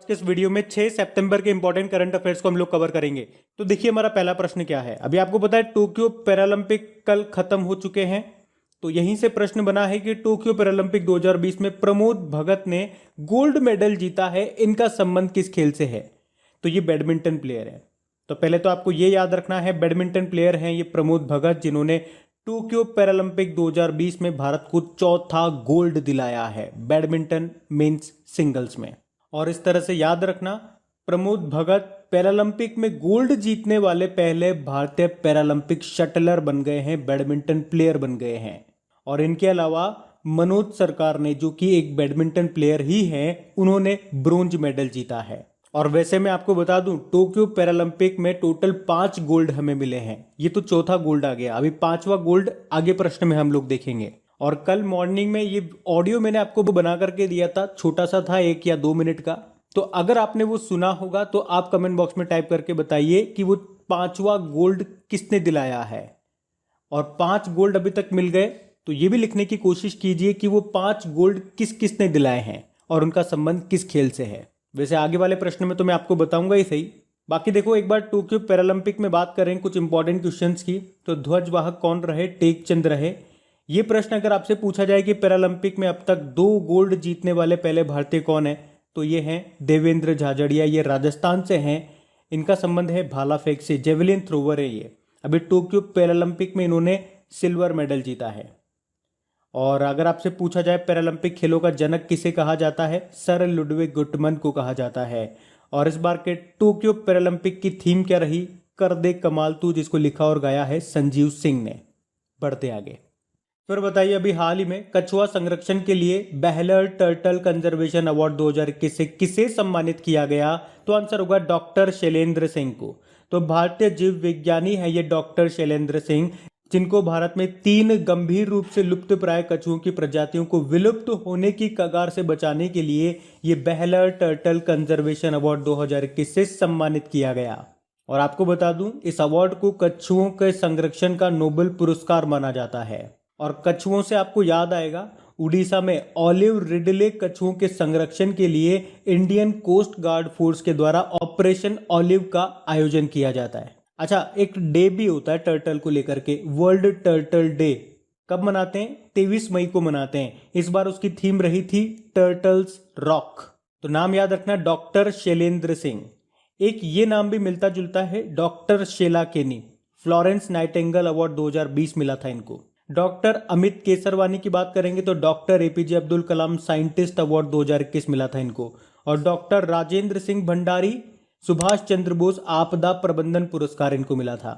इस वीडियो में 6 सितंबर के इंपॉर्टेंट करंट अफेयर्स को हम लोग कवर करेंगे। तो देखिए हमारा पहला प्रश्न क्या है। अभी आपको पता है टोक्यो पैरालंपिक कल खत्म हो चुके हैं। तो यहीं से प्रश्न बना है कि टोक्यो पैरालंपिक 2020 में प्रमोद भगत ने गोल्ड मेडल जीता है, इनका संबंध किस खेल से है। तो ये बैडमिंटन प्लेयर है। तो पहले तो आपको ये याद रखना है, बैडमिंटन प्लेयर हैं ये प्रमोद भगत, जिन्होंने टोक्यो पैरालंपिक 2020 में भारत को चौथा गोल्ड दिलाया है बैडमिंटन मेंस सिंगल्स में। और इस तरह से याद रखना, प्रमोद भगत पैरालंपिक में गोल्ड जीतने वाले पहले भारतीय पैरालंपिक शटलर बन गए हैं, बैडमिंटन प्लेयर बन गए हैं। और इनके अलावा मनोज सरकार ने, जो कि एक बैडमिंटन प्लेयर ही हैं, उन्होंने ब्रोंज मेडल जीता है। और वैसे मैं आपको बता दूं, टोक्यो पैरालंपिक में टोटल 5 गोल्ड हमें मिले हैं। ये तो चौथा गोल्ड आ गया, अभी 5वां गोल्ड आगे प्रश्न में हम लोग देखेंगे। और कल मॉर्निंग में ये ऑडियो मैंने आपको बना करके दिया था, छोटा सा था, 1 या 2 मिनट का। तो अगर आपने वो सुना होगा तो आप कमेंट बॉक्स में टाइप करके बताइए कि वो 5वां गोल्ड किसने दिलाया है। और 5 गोल्ड अभी तक मिल गए, तो ये भी लिखने की कोशिश कीजिए कि वो 5 गोल्ड किस किसने दिलाए हैं और उनका संबंध किस खेल से है। वैसे आगे वाले प्रश्न में तो मैं आपको बताऊंगा ही सही। बाकी देखो, एक बार टोक्यो पैरालंपिक में बात करें कुछ इंपॉर्टेंट क्वेश्चंस की, तो ध्वजवाहक कौन रहे? टेकचंद रहे। ये प्रश्न अगर आपसे पूछा जाए कि पैरालंपिक में अब तक 2 गोल्ड जीतने वाले पहले भारतीय कौन है, तो ये हैं देवेंद्र झाझड़िया, ये राजस्थान से हैं। इनका संबंध है भाला फेंक से, जेवलिन थ्रोवर है ये। अभी टोक्यो पैरालंपिक में इन्होंने सिल्वर मेडल जीता है। और अगर आपसे पूछा जाए पैरालंपिक खेलों का जनक किसे कहा जाता है, सर लुडविग गुटमन को कहा जाता है। और इस बार के टोक्यो पैरालंपिक की थीम क्या रही? कर दे कमाल तू, जिसको लिखा और गाया है संजीव सिंह ने। बढ़ते आगे। फिर बताइए, अभी हाल ही में कछुआ संरक्षण के लिए बेहलर टर्टल कंजर्वेशन अवार्ड 2021 से किसे सम्मानित किया गया? तो आंसर होगा डॉक्टर शैलेंद्र सिंह को। तो भारतीय जीव विज्ञानी है ये डॉक्टर शैलेंद्र सिंह, जिनको भारत में 3 गंभीर रूप से लुप्त प्राय कछुओं की प्रजातियों को विलुप्त होने की कगार से बचाने के लिए ये बेहलर टर्टल कंजर्वेशन अवार्ड 2021 से सम्मानित किया गया। और आपको बता दूं, इस अवार्ड को कछुओं के संरक्षण का नोबेल पुरस्कार माना जाता है। और कछुओं से आपको याद आएगा, उड़ीसा में ऑलिव रिडले कछुओं के संरक्षण के लिए इंडियन कोस्ट गार्ड फोर्स के द्वारा ऑपरेशन ऑलिव का आयोजन किया जाता है। अच्छा, एक डे भी होता है टर्टल को लेकर के, वर्ल्ड टर्टल डे। कब मनाते हैं? 23 मई को मनाते हैं। इस बार उसकी थीम रही थी टर्टल्स रॉक। तो नाम याद रखना, डॉक्टर शैलेंद्र सिंह। एक ये नाम भी मिलता जुलता है, डॉक्टर शीला केनी। फ्लोरेंस नाइटिंगेल अवार्ड 2020 मिला था इनको। डॉक्टर अमित केसरवानी की बात करेंगे तो doctor APJ Abdul Kalam scientist award 2021 मिला था इनको। और डॉक्टर राजेंद्र सिंह भंडारी सुभाष चंद्र बोस आपदा प्रबंधन पुरस्कार इनको मिला था।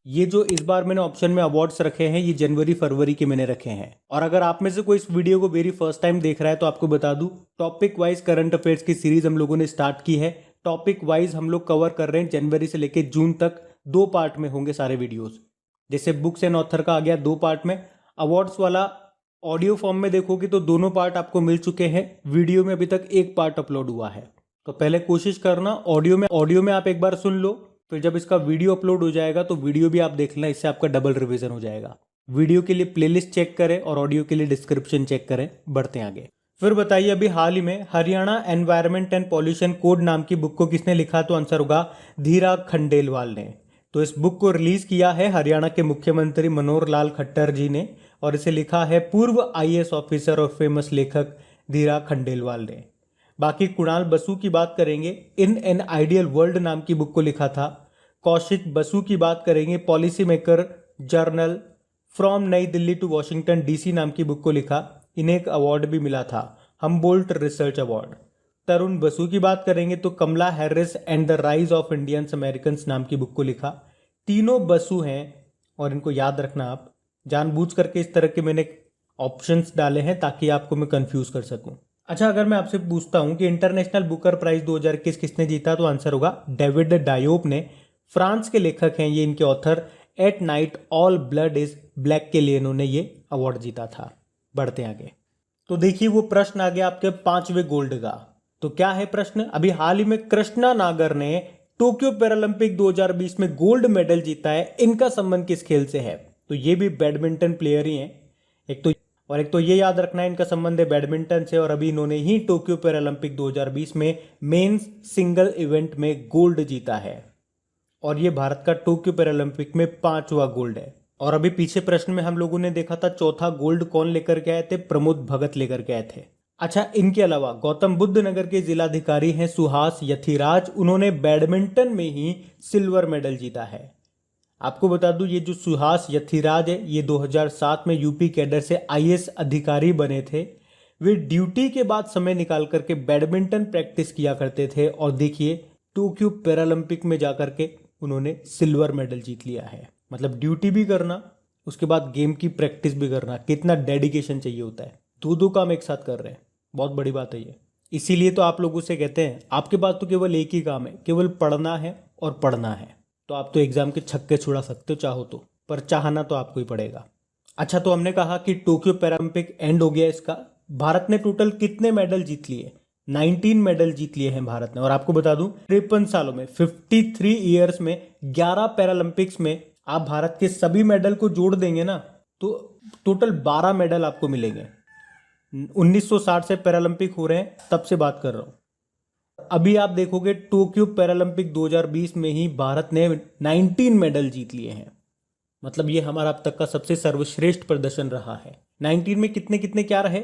ये जो इस बार मैंने ऑप्शन में अवार्ड्स रखे हैं, ये जनवरी फरवरी के मैंने रखे हैं। और अगर आप में से कोई इस वीडियो को वेरी फर्स्ट टाइम देख रहा है तो आपको बता दूं, टॉपिक वाइज करंट अफेयर्स की सीरीज हम लोगों ने स्टार्ट की है। टॉपिक वाइज हम लोग कवर कर रहे हैं, जनवरी से लेकर जून तक 2 पार्ट में होंगे सारे वीडियोस। जैसे बुक्स एंड ऑथर का आ गया 2 पार्ट में, अवार्ड्स वाला ऑडियो फॉर्म में देखोगे तो दोनों पार्ट आपको मिल चुके हैं। वीडियो में अभी तक 1 पार्ट अपलोड हुआ है। तो पहले कोशिश करना ऑडियो में आप एक बार सुन लो, फिर जब इसका वीडियो अपलोड हो जाएगा तो वीडियो भी आप देख लेना, इससे आपका डबल रिवीजन हो जाएगा। वीडियो के लिए प्लेलिस्ट चेक करें और ऑडियो के लिए डिस्क्रिप्शन चेक करें। बढ़ते आगे। फिर बताइए, अभी हाल ही में Haryana environment and pollution code नाम की बुक को किसने लिखा? तो आंसर होगा धीरा खंडेलवाल ने। तो इस बुक को रिलीज किया है हरियाणा के मुख्यमंत्री मनोहर लाल खट्टर जी ने, और इसे लिखा है पूर्व आईएएस ऑफिसर और फेमस लेखक धीरा खंडेलवाल ने। बाकी कुणाल बसु की बात करेंगे, इन एन आइडियल वर्ल्ड नाम की बुक को लिखा था। कौशिक बसु की बात करेंगे, पॉलिसी मेकर जर्नल फ्रॉम नई दिल्ली टू वॉशिंगटन डीसी नाम की बुक को लिखा। इन्हें एक अवार्ड भी मिला था, Humboldt research award. Tarun Basu की बात करेंगे तो Kamala Harris and the rise of Indians Americans नाम की बुक को लिखा। तीनों बसु हैं और इनको याद रखना आप। जानबूझ करके इस तरह के मैंने ऑप्शंस डाले हैं ताकि आपको मैं कंफ्यूज कर सकूं। अच्छा, अगर मैं आपसे पूछता हूं कि इंटरनेशनल बुकर प्राइज 2021 किसने जीता, तो आंसर होगा डेविड डायोप ने। फ्रांस के लेखक हैं ये, इनके author. At night all blood is black के लिए इन्होंने ये अवार्ड जीता था। बढ़ते आगे। तो देखिए, वो प्रश्न आ गया आपके 5वें गोल्ड का। तो क्या है प्रश्न? अभी हाल ही में कृष्णा नागर ने टोक्यो पैरालंपिक 2020 में गोल्ड मेडल जीता है, इनका संबंध किस खेल से है? तो ये भी बैडमिंटन प्लेयर ही हैं। एक तो और एक तो ये याद रखना है इनका संबंध है बैडमिंटन से, और अभी इन्होंने ही टोक्यो पैरालंपिक 2020 में मेंस सिंगल इवेंट में गोल्ड जीता है, और ये भारत का टोक्यो पैरालंपिक में 5वां गोल्ड है। और अभी पीछे प्रश्न में हम लोगों ने देखा था चौथा गोल्ड कौन लेकर के आए थे, प्रमोद भगत लेकर के आए थे। अच्छा, इनके अलावा गौतम बुद्ध नगर के जिलाधिकारी हैं सुहास यथिराज, उन्होंने बैडमिंटन में ही सिल्वर मेडल जीता है। आपको बता दूं ये जो सुहास यथिराज है ये 2007 में यूपी कैडर से आईएएस अधिकारी बने थे। वे ड्यूटी के बाद समय निकाल करके बैडमिंटन प्रैक्टिस किया करते थे, और देखिए टोक्यो पैरालंपिक में जाकर के उन्होंने सिल्वर मेडल जीत लिया है। मतलब ड्यूटी भी करना, उसके बाद गेम की प्रैक्टिस भी करना, कितना डेडिकेशन चाहिए होता है। दो काम एक साथ कर रहे हैं, बहुत बड़ी बात है ये। इसीलिए तो आप लोगों से कहते हैं आपके पास तो केवल एक ही काम है, केवल पढ़ना है और पढ़ना है, तो आप तो एग्जाम के छक्के छुड़ा सकते हो चाहो तो, पर चाहना तो आपको ही पड़ेगा। अच्छा, तो हमने कहा कि टोक्यो पैरालंपिक एंड हो गया इसका। भारत ने टोटल कितने मेडल जीत लिए? 19 मेडल जीत लिए हैं भारत ने। और आपको बता दूं 53 सालों में 53 ईयर्स में 11 पैरालंपिक्स में आप भारत के सभी मेडल को जोड़ देंगे ना तो टोटल 12 मेडल आपको मिलेंगे। 1960 से पैरालंपिक हो रहे हैं, तब से बात कर रहा हूं। अभी आप देखोगे टोक्यो पैरालंपिक 2020 में ही भारत ने 19 मेडल जीत लिए हैं। मतलब ये हमारा अब तक का सबसे सर्वश्रेष्ठ प्रदर्शन रहा है। 19 में कितने कितने क्या रहे?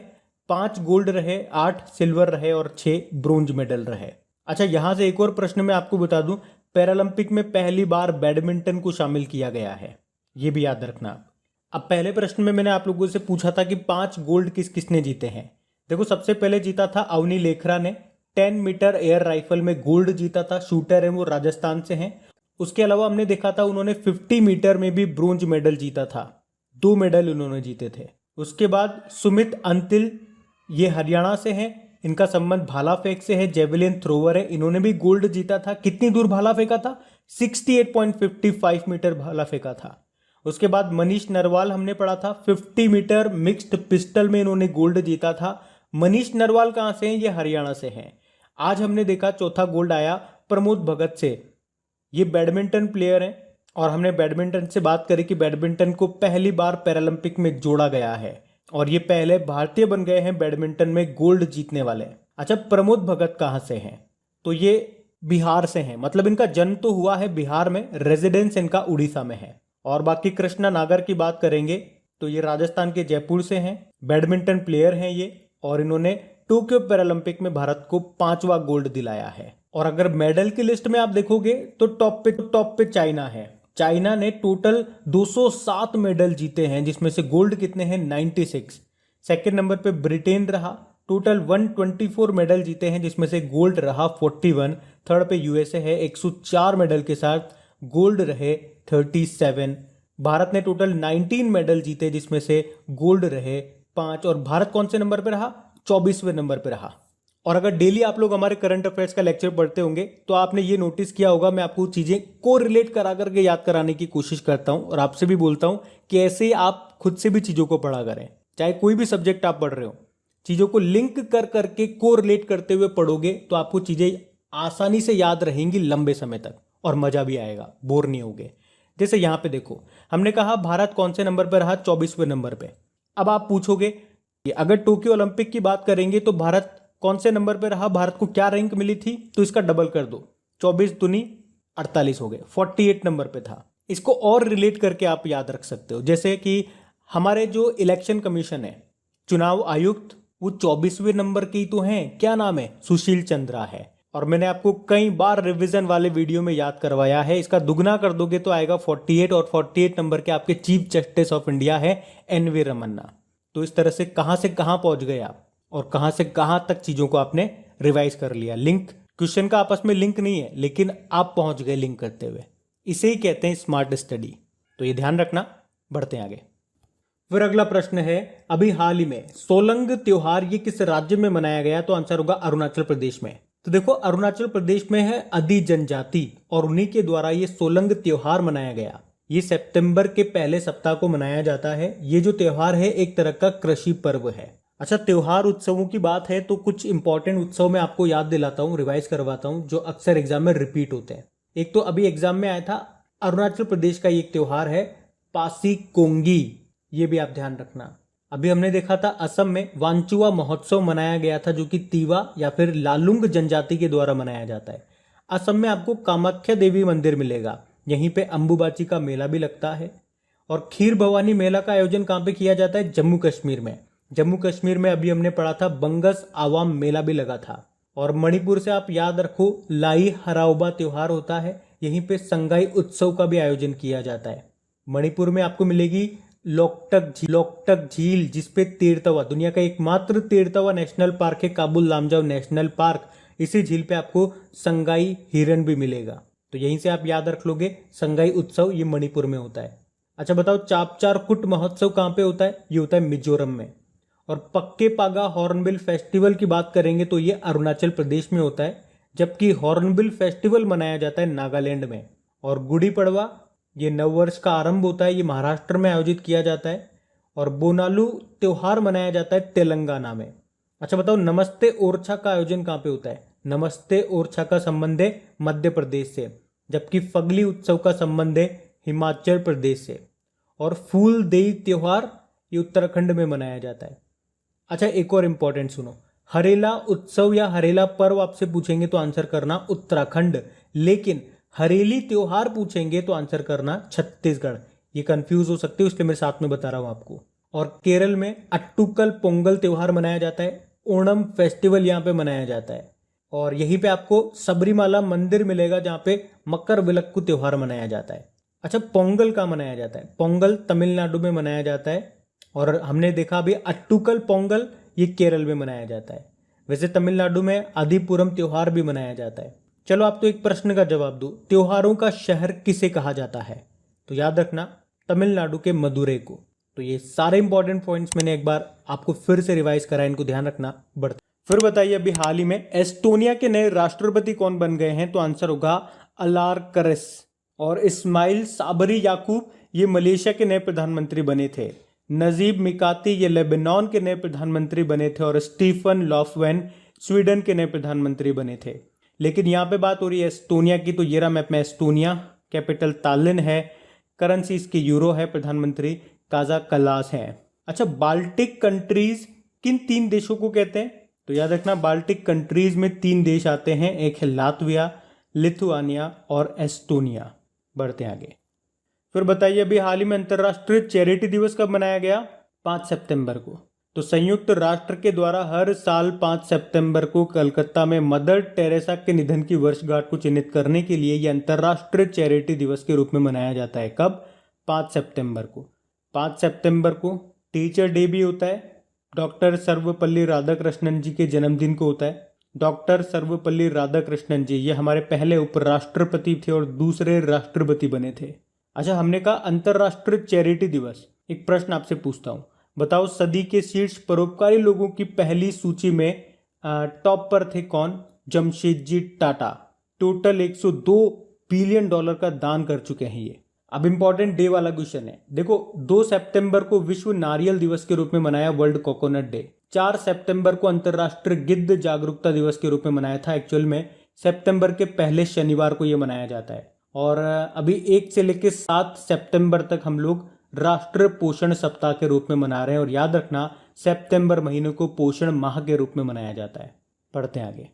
5 गोल्ड रहे, 8 सिल्वर रहे और 6 ब्रोंज मेडल रहे। अच्छा, यहां से एक और प्रश्न मैं आपको बता दूं, पैरालंपिक में पहली बार बैडमिंटन को शामिल किया गया है, ये भी याद रखना आप। अब पहले प्रश्न में मैंने आप लोगों से पूछा था कि 5 गोल्ड किस किसने जीते हैं। देखो, सबसे पहले जीता था अवनी लेखरा ने, 10 मीटर एयर राइफल में गोल्ड जीता था। शूटर है वो, राजस्थान से हैं। उसके अलावा हमने देखा था उन्होंने 50 मीटर में भी ब्रोंज मेडल जीता था, 2 मेडल उन्होंने जीते थे। उसके बाद सुमित अंतिल, ये हरियाणा से हैं, इनका संबंध भाला फेंक से है, जेवलिन थ्रोवर है, इन्होंने भी गोल्ड जीता था। कितनी दूर भाला फेंका था? 68.55 मीटर भाला फेंका था। उसके बाद मनीष नरवाल हमने पढ़ा था, 50 मीटर मिक्स्ड पिस्टल में इन्होंने गोल्ड जीता था। मनीष नरवाल कहां से हैं? ये हरियाणा से हैं। आज हमने देखा चौथा गोल्ड आया प्रमोद भगत से, ये बैडमिंटन प्लेयर हैं, और हमने बैडमिंटन से बात करी कि बैडमिंटन को पहली बार पैरालंपिक में जोड़ा गया है, और ये पहले भारतीय बन गए हैं बैडमिंटन में गोल्ड जीतने वाले। अच्छा, प्रमोद भगत कहां से हैं? तो ये बिहार से हैं। मतलब इनका जन्म तो हुआ है बिहार में, रेजिडेंस इनका उड़ीसा में है। और बाकी कृष्णा नागर की बात करेंगे तो ये राजस्थान के जयपुर से हैं, बैडमिंटन प्लेयर हैं ये, और इन्होंने टोक्यो पैरालंपिक में भारत को 5वां गोल्ड दिलाया है। और अगर मेडल की लिस्ट में आप देखोगे तो टॉप पे चाइना है। चाइना ने टोटल 207 मेडल जीते हैं, जिसमें से गोल्ड कितने हैं? 96। सेकेंड नंबर पे ब्रिटेन रहा, टोटल 124 मेडल जीते हैं, जिसमें से गोल्ड रहा 41। थर्ड पे यूएसए है 104 मेडल के साथ, गोल्ड रहे 37। भारत ने टोटल 19 मेडल जीते, जिसमें से गोल्ड रहे 5। और भारत कौन से नंबर पे रहा? 24वें नंबर पे रहा। और अगर डेली आप लोग हमारे करंट अफेयर्स का लेक्चर पढ़ते होंगे तो आपने ये नोटिस किया होगा, मैं आपको चीजें को रिलेट करा करके याद कराने की कोशिश करता हूं, और आपसे भी बोलता हूं कि ऐसे आप खुद से भी चीजों को पढ़ा करें। चाहे कोई भी सब्जेक्ट आप पढ़ रहे हो, चीजों को लिंक कर करके को रिलेट करते हुए पढ़ोगे तो आपको चीजें आसानी से याद रहेंगी लंबे समय तक, और मजा भी आएगा, बोर नहीं होगे। जैसे यहां पे देखो, हमने कहा भारत कौन से नंबर पर रहा? 24वें नंबर पे। अब आप पूछोगे अगर टोक्यो ओलंपिक की बात करेंगे तो भारत कौन से नंबर पे रहा? भारत को क्या रैंक मिली थी? तो इसका डबल कर दो, 24 दूनी 48 हो गए, 48 नंबर पे था। इसको और रिलेट करके आप याद रख सकते हो, जैसे कि हमारे जो इलेक्शन कमीशन है, चुनाव आयुक्त, वो 24वें नंबर के ही तो हैं। क्या नाम है? सुशील चंद्रा है। और मैंने आपको कई बार रिवीजन वाले वीडियो में याद करवाया है, इसका दुगना कर दोगे तो आएगा 48, और 48 नंबर के आपके चीफ जस्टिस ऑफ इंडिया है एनवी रमन्ना। तो इस तरह से कहां पहुंच गए आप, और कहां से कहां तक चीजों को आपने रिवाइज कर लिया। लिंक, क्वेश्चन का आपस में लिंक नहीं है, लेकिन आप पहुंच गए लिंक करते हुए। इसे ही कहते हैं स्मार्ट स्टडी। तो ये ध्यान रखना। बढ़ते हैं आगे। फिर अगला प्रश्न है, अभी हाल ही में सोलंग त्योहार ये किस राज्य में मनाया गया? तो आंसर होगा अरुणाचल प्रदेश में। तो देखो, अरुणाचल प्रदेश में है आदि जनजाति, और उन्हीं के द्वारा ये सोलंग त्योहार मनाया गया। ये सितंबर के पहले सप्ताह को मनाया जाता है। ये जो त्योहार है एक तरह का कृषि पर्व है। अच्छा, त्योहार उत्सवों की बात है तो कुछ इंपॉर्टेंट उत्सव मैं आपको याद दिलाता हूँ, रिवाइज करवाता हूँ, जो अक्सर एग्जाम में रिपीट होते हैं। एक तो अभी एग्जाम में आया था, अरुणाचल प्रदेश का एक त्योहार है पासी कोंगी, ये भी आप ध्यान रखना। अभी हमने देखा था असम में वांचुआ महोत्सव मनाया गया था, जो कि तीवा या फिर लालुंग जनजाति के द्वारा मनाया जाता है। असम में आपको कामाख्या देवी मंदिर मिलेगा, यहीं पे अंबुबाची का मेला भी लगता है। और खीर भवानी मेला का आयोजन कहाँ पे किया जाता है? जम्मू कश्मीर में। जम्मू कश्मीर में अभी हमने पढ़ा था बंगस आवाम मेला भी लगा था। और मणिपुर से आप याद रखो लाई हराओबा त्योहार होता है, यहीं पे संगाई उत्सव का भी आयोजन किया जाता है। मणिपुर में आपको मिलेगी लोकटक झील, जिसपे तेरतवा, दुनिया का एकमात्र तेरतवा नेशनल पार्क है काबुल लामजाओ नेशनल पार्क। इसी झील पे आपको संगाई हिरन भी मिलेगा, तो यहीं से आप याद रख लोगे संगाई उत्सव ये मणिपुर में होता है। अच्छा बताओ चापचार कुट महोत्सव कहाँ पे होता है? ये होता है मिजोरम में। और पक्के पागा हॉर्नबिल फेस्टिवल की बात करेंगे तो ये अरुणाचल प्रदेश में होता है, जबकि हॉर्नबिल फेस्टिवल मनाया जाता है नागालैंड में। और गुड़ी पड़वा, ये नववर्ष का आरंभ होता है, ये महाराष्ट्र में आयोजित किया जाता है। और बोनालू त्योहार मनाया जाता है तेलंगाना में। अच्छा बताओ नमस्ते ओरछा का आयोजन कहाँ पे होता है? नमस्ते ओरछा का संबंध है मध्य प्रदेश से, जबकि फगली उत्सव का संबंध है हिमाचल प्रदेश से। और फूल देई त्योहार ये उत्तराखंड में मनाया जाता है। अच्छा एक और इंपॉर्टेंट सुनो, हरेला उत्सव या हरेला पर्व आपसे पूछेंगे तो आंसर करना उत्तराखंड, लेकिन हरेली त्योहार पूछेंगे तो आंसर करना छत्तीसगढ़। ये कंफ्यूज हो सकते हो, इसलिए मैं साथ में बता रहा हूं आपको। और केरल में अट्टुकल पोंगल त्योहार मनाया जाता है, ओणम फेस्टिवल यहाँ पे मनाया जाता है। और यहीं पे आपको सबरीमाला मंदिर मिलेगा, जहाँ पे मकर विलक्कु त्योहार मनाया जाता है। अच्छा पोंगल कहाँ मनाया जाता है? पोंगल तमिलनाडु में मनाया जाता है। और हमने देखा अभी अट्टुकल पोंगल ये केरल में मनाया जाता है। वैसे तमिलनाडु में आदिपुरम त्योहार भी मनाया जाता है। चलो आप तो एक प्रश्न का जवाब दो, त्योहारों का शहर किसे कहा जाता है? तो याद रखना तमिलनाडु के मदुरै को। तो ये सारे इंपॉर्टेंट पॉइंट्स मैंने एक बार आपको फिर से रिवाइज करा, इनको ध्यान रखना बढ़ता। फिर बताइए अभी हाल ही में एस्टोनिया के नए राष्ट्रपति कौन बन गए हैं? तो आंसर होगा अलार करेस। और इस्माइल साबरी याकूब ये मलेशिया के नए प्रधानमंत्री बने थे। नजीब मिकाती ये लेबनान के नए प्रधानमंत्री बने थे। और स्टीफन लॉफवेन स्वीडन के नए प्रधानमंत्री बने थे। लेकिन यहाँ पे बात हो रही है एस्टोनिया की, तो ये रहा मैप में एस्टोनिया, कैपिटल तालिन है, करेंसी इसकी यूरो है, प्रधानमंत्री काजा कलास है। अच्छा बाल्टिक कंट्रीज किन 3 देशों को कहते हैं? तो याद रखना बाल्टिक कंट्रीज में 3 देश आते हैं, एक है लातविया, लिथुआनिया और एस्टोनिया। बढ़ते आगे। फिर बताइए अभी हाल ही में अंतर्राष्ट्रीय चैरिटी दिवस कब मनाया गया? 5 सितंबर को। तो संयुक्त राष्ट्र के द्वारा हर साल 5 सितंबर को कलकत्ता में मदर टेरेसा के निधन की वर्षगांठ को चिन्हित करने के लिए यह अंतर्राष्ट्रीय चैरिटी दिवस के रूप में मनाया जाता है। कब? 5 सितंबर को। 5 सितंबर को टीचर डे भी होता है। डॉक्टर सर्वपल्ली राधाकृष्णन जी के जन्मदिन को होता है। डॉक्टर सर्वपल्ली राधाकृष्णन जी ये हमारे पहले उपराष्ट्रपति थे और दूसरे राष्ट्रपति बने थे। अच्छा हमने कहा अंतर्राष्ट्रीय चैरिटी दिवस, एक प्रश्न आपसे पूछता हूँ, बताओ सदी के शीर्ष परोपकारी लोगों की पहली सूची में टॉप पर थे कौन? Jamshedji Tata. Total 102 billion dollar का दान कर चुके हैं ये। अब इंपॉर्टेंट डे वाला क्वेश्चन है, देखो 2 सितंबर को विश्व नारियल दिवस के रूप में मनाया, वर्ल्ड कोकोनट डे। 4 सितंबर को अंतर्राष्ट्रीय गिद्ध जागरूकता दिवस के रूप में मनाया था। एक्चुअल में सितंबर के पहले शनिवार को यह मनाया जाता है। और अभी 1 से लेकर 7 सितंबर तक हम लोग राष्ट्रीय पोषण सप्ताह के रूप में मना रहे हैं। और याद रखना सितंबर महीने को पोषण माह के रूप में मनाया जाता है। पढ़ते हैं आगे।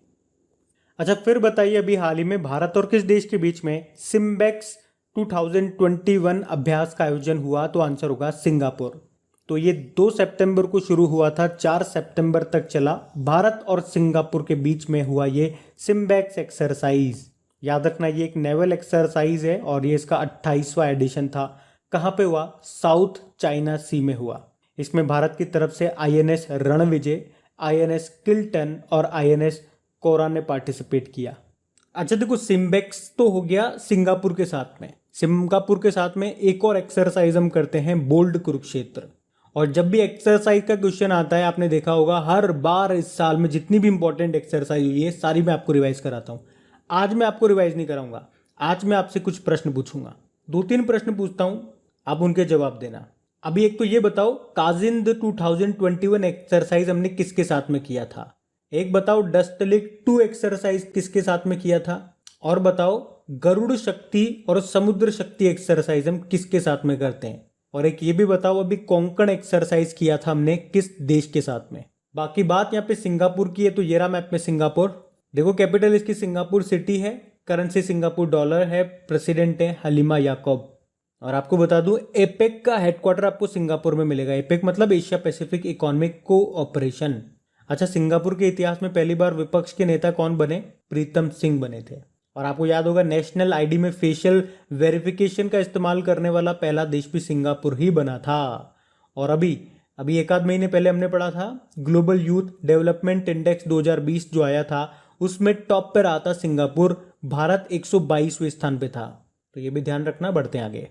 अच्छा फिर बताइए अभी हाल ही में भारत और किस देश के बीच में सिम्बेक्स 2021 अभ्यास का आयोजन हुआ? तो आंसर होगा सिंगापुर। तो ये 2 सितंबर को शुरू हुआ था, 4 सितंबर तक चला। भारत और सिंगापुर के बीच में हुआ ये सिम्बेक्स एक्सरसाइज। याद रखना ये एक नेवल एक्सरसाइज है और ये इसका 28वां एडिशन था। कहाँ पे हुआ? साउथ चाइना सी में हुआ। इसमें भारत की तरफ से INS रणविजय, INS किल्टन और INS कोरा ने पार्टिसिपेट किया। अच्छा देखो सिम्बेक्स तो हो गया सिंगापुर के साथ में। सिंगापुर के साथ में एक और एक्सरसाइज हम करते हैं, बोल्ड कुरुक्षेत्र। और जब भी एक्सरसाइज का क्वेश्चन आता है आपने देखा होगा हर बार इस साल में जितनी भी इंपॉर्टेंट एक्सरसाइज हुई है सारी मैं आपको रिवाइज कराता हूँ। आज मैं आपको रिवाइज नहीं कराऊंगा, आज मैं आपसे कुछ प्रश्न पूछूंगा, 2-3 प्रश्न पूछता हूं, आप उनके जवाब देना। अभी एक तो ये बताओ काजिंद 2021 एक्सरसाइज हमने किसके साथ में किया था? एक बताओ डस्टलिक 2 एक्सरसाइज किसके साथ में किया था? और बताओ गरुड़ शक्ति और समुद्र शक्ति एक्सरसाइज हम किसके साथ में करते हैं? और एक ये भी बताओ अभी कोंकण एक्सरसाइज किया था हमने किस देश के साथ में। बाकी बात यहाँ पे सिंगापुर की है, तो ये रहा मैप में सिंगापुर। देखो कैपिटल इसकी सिंगापुर सिटी है, करेंसी सिंगापुर डॉलर है, प्रेसिडेंट है हलीमा याकोब। और आपको बता दूं एपेक का हेडक्वार्टर आपको सिंगापुर में मिलेगा। एपेक मतलब एशिया पैसिफिक इकोनॉमिक कोऑपरेशन। अच्छा, सिंगापुर के इतिहास में पहली बार विपक्ष के नेता कौन बने? प्रीतम सिंह बने थे। और आपको याद होगा नेशनल आईडी में फेशियल वेरिफिकेशन का इस्तेमाल करने वाला पहला देश भी सिंगापुर ही बना था। और अभी एक आध महीने पहले हमने पढ़ा था ग्लोबल यूथ डेवलपमेंट इंडेक्स 2020 जो आया था, उसमें टॉप पर आता सिंगापुर, भारत 122वें स्थान पे था। तो ये भी ध्यान रखना, बढ़ते हैं आगे।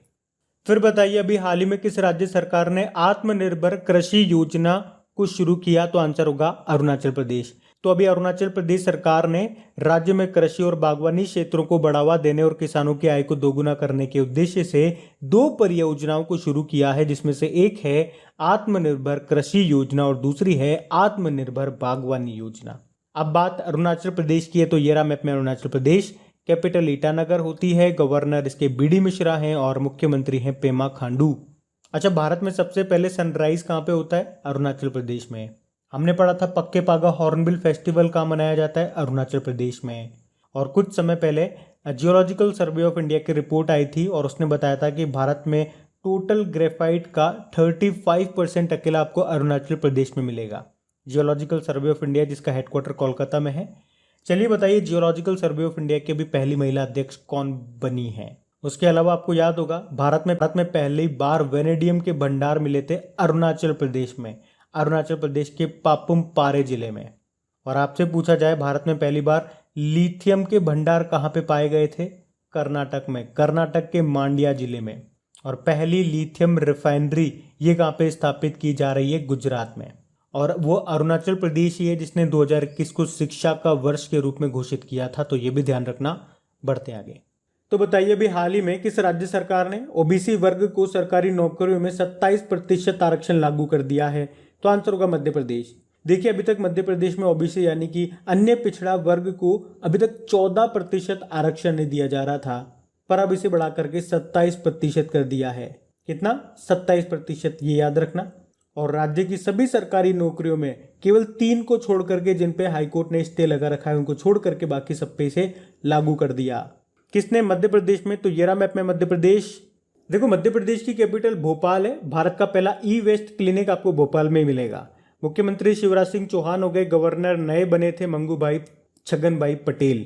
फिर बताइए अभी हाल ही में किस राज्य सरकार ने आत्मनिर्भर कृषि योजना को शुरू किया? तो आंसर होगा अरुणाचल प्रदेश। तो अभी अरुणाचल प्रदेश सरकार ने राज्य में कृषि और बागवानी क्षेत्रों को बढ़ावा देने और किसानों की आय को दोगुना करने के उद्देश्य से 2 परियोजनाओं को शुरू किया है, जिसमें से एक है आत्मनिर्भर कृषि योजना और दूसरी है आत्मनिर्भर बागवानी योजना। अब बात अरुणाचल प्रदेश की है, तो ये रहा मैप में अरुणाचल प्रदेश। कैपिटल ईटानगर होती है, गवर्नर इसके बीडी मिश्रा हैं और मुख्यमंत्री हैं पेमा खांडू। अच्छा, भारत में सबसे पहले सनराइज कहाँ पे होता है? अरुणाचल प्रदेश में। हमने पढ़ा था पक्के पागा हॉर्नबिल फेस्टिवल कहाँ मनाया जाता है? अरुणाचल प्रदेश में। और कुछ समय पहले जियोलॉजिकल सर्वे ऑफ इंडिया की रिपोर्ट आई थी और उसने बताया था कि भारत में टोटल ग्रेफाइट का 35% अकेला आपको अरुणाचल प्रदेश में मिलेगा। जियोलॉजिकल सर्वे ऑफ इंडिया जिसका हेडक्वार्टर कोलकाता में है। चलिए बताइए जियोलॉजिकल सर्वे ऑफ इंडिया की अभी पहली महिला अध्यक्ष कौन बनी है? उसके अलावा आपको याद होगा भारत में पहली बार वेनेडियम के भंडार मिले थे अरुणाचल प्रदेश में, अरुणाचल प्रदेश के पापुम पारे जिले में। और आपसे पूछा जाए भारत में पहली बार लिथियम के भंडार कहाँ पे पाए गए थे? कर्नाटक में, कर्नाटक के मांड्या जिले में। और पहली लिथियम रिफाइनरी ये कहाँ पे स्थापित की जा रही है? गुजरात में। और वो अरुणाचल प्रदेश ही है जिसने 2021 को शिक्षा का वर्ष के रूप में घोषित किया था। तो ये भी ध्यान रखना, बढ़ते आगे। तो बताइए अभी हाल ही में किस राज्य सरकार ने ओबीसी वर्ग को सरकारी नौकरियों में 27% आरक्षण लागू कर दिया है? तो आंसर होगा मध्य प्रदेश। देखिए अभी तक मध्य प्रदेश में ओबीसी यानी कि अन्य पिछड़ा वर्ग को अभी तक 14% आरक्षण नहीं दिया जा रहा था, पर अब इसे बढ़ा करके 27% कर दिया है। कितना? 27%, ये याद रखना। और राज्य की सभी सरकारी नौकरियों में केवल 3 को छोड़ करके, जिन पे हाईकोर्ट ने स्टे लगा रखा है, उनको छोड़ करके बाकी सब पे इसे लागू कर दिया। किसने? मध्य प्रदेश में। तो ये रहा मैप में मध्य प्रदेश। देखो मध्य प्रदेश की कैपिटल भोपाल है। भारत का पहला ई वेस्ट क्लिनिक आपको भोपाल में ही मिलेगा। मुख्यमंत्री शिवराज सिंह चौहान हो गए, गवर्नर नए बने थे मंगूभाई छगनभाई पटेल।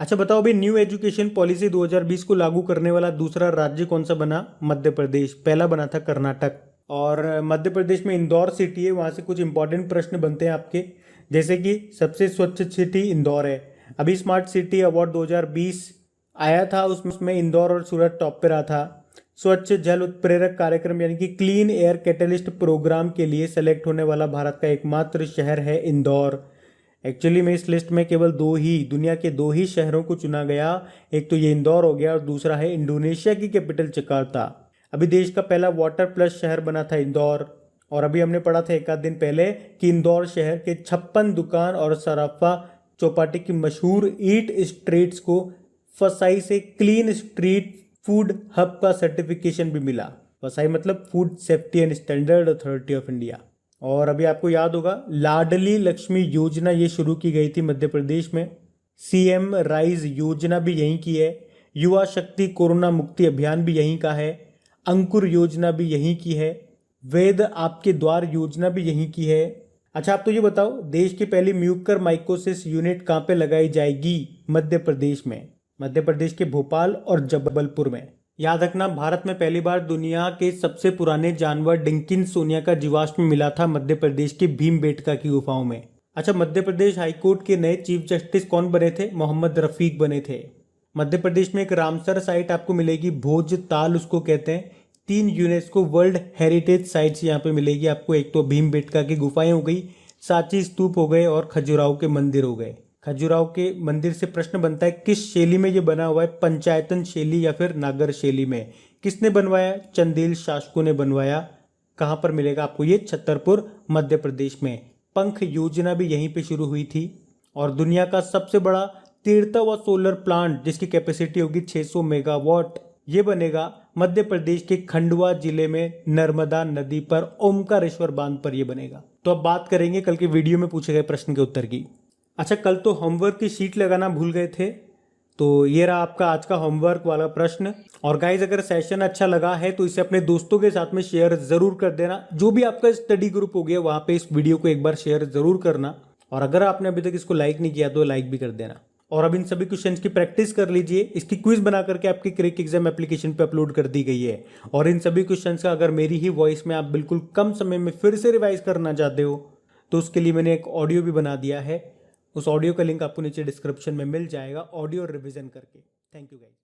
अच्छा बताओ अभी न्यू एजुकेशन पॉलिसी 2020 को लागू करने वाला दूसरा राज्य कौन सा बना? मध्य प्रदेश। पहला बना था कर्नाटक। और मध्य प्रदेश में इंदौर सिटी है, वहां से कुछ इंपॉर्टेंट प्रश्न बनते हैं आपके, जैसे कि सबसे स्वच्छ सिटी इंदौर है। अभी स्मार्ट सिटी अवार्ड 2020 आया था, उसमें इंदौर और सूरत टॉप पे रहा था। स्वच्छ जल उत्प्रेरक कार्यक्रम यानी कि क्लीन एयर कैटलिस्ट प्रोग्राम के लिए सेलेक्ट होने वाला भारत का एकमात्र शहर है इंदौर। एक्चुअली में इस लिस्ट में केवल दुनिया के 2 ही शहरों को चुना गया, एक तो ये इंदौर हो गया और दूसरा है इंडोनेशिया की कैपिटल जकार्ता। अभी देश का पहला वाटर प्लस शहर बना था इंदौर। और अभी हमने पढ़ा था एक आध दिन पहले कि इंदौर शहर के 56 दुकान और सराफा चौपाटी की मशहूर ईट स्ट्रीट्स को फसाई से क्लीन स्ट्रीट फूड हब का सर्टिफिकेशन भी मिला। फसाई मतलब food safety and standard authority of India. और अभी आपको याद होगा लाडली लक्ष्मी योजना ये शुरू की गई थी मध्य प्रदेश में। सीएम राइज योजना भी यहीं की है। युवा शक्ति कोरोना मुक्ति अभियान भी यहीं का है। अंकुर योजना भी यहीं की है। वेद आपके द्वार योजना भी यहीं की है। अच्छा आप तो ये बताओ देश की पहली म्यूकर माइकोसिस यूनिट कहाँ पे लगाई जाएगी? मध्य प्रदेश में। मध्य प्रदेश के भोपाल और जबलपुर में। याद रखना भारत में पहली बार दुनिया के सबसे पुराने जानवर डिंकिंसोनिया का जीवाश्म मिला था मध्य प्रदेश के भीमबेटका की गुफाओं में। अच्छा मध्य प्रदेश हाईकोर्ट के नए चीफ जस्टिस कौन बने थे? मोहम्मद रफीक बने थे। मध्य प्रदेश में एक रामसर साइट आपको मिलेगी, भोजताल उसको कहते हैं। 3 यूनेस्को वर्ल्ड हेरिटेज साइट्स यहाँ पे मिलेगी आपको। एक तो भीमबेटका की गुफाएं हो गई, सांची स्तूप हो गए और खजुराहो के मंदिर हो गए। खजुराहो के मंदिर से प्रश्न बनता है किस शैली में ये बना हुआ है? पंचायतन शैली या फिर नागर शैली में। किसने बनवाया? चंदेल शासकों ने बनवाया। कहाँ पर मिलेगा आपको ये? छतरपुर मध्य प्रदेश में। पंख योजना भी यहीं पे शुरू हुई थी। और दुनिया का सबसे बड़ा 13वां सोलर प्लांट जिसकी कैपेसिटी होगी 600 मेगावाट, ये बनेगा मध्य प्रदेश के खंडवा जिले में नर्मदा नदी पर ओमकारेश्वर बांध पर यह बनेगा। तो अब बात करेंगे कल के वीडियो में पूछे गए प्रश्न के उत्तर की। अच्छा, कल तो होमवर्क की शीट लगाना भूल गए थे, तो ये रहा आपका आज का होमवर्क वाला प्रश्न। और गाइज, अगर सेशन अच्छा लगा है तो इसे अपने दोस्तों के साथ में शेयर जरूर कर देना। जो भी आपका स्टडी ग्रुप हो गया वहां पे इस वीडियो को एक बार शेयर जरूर करना। और अगर आपने अभी तक इसको लाइक नहीं किया तो लाइक भी कर देना। और अब इन सभी क्वेश्चंस की प्रैक्टिस कर लीजिए। इसकी क्विज बना करके आपकी क्रेक एग्जाम एप्लीकेशन पे अपलोड कर दी गई है। और इन सभी क्वेश्चंस का अगर मेरी ही वॉइस में आप बिल्कुल कम समय में फिर से रिवाइज करना चाहते हो तो उसके लिए मैंने एक ऑडियो भी बना दिया है। उस ऑडियो का लिंक आपको नीचे डिस्क्रिप्शन में मिल जाएगा, ऑडियो रिवीजन करके। Thank you guys.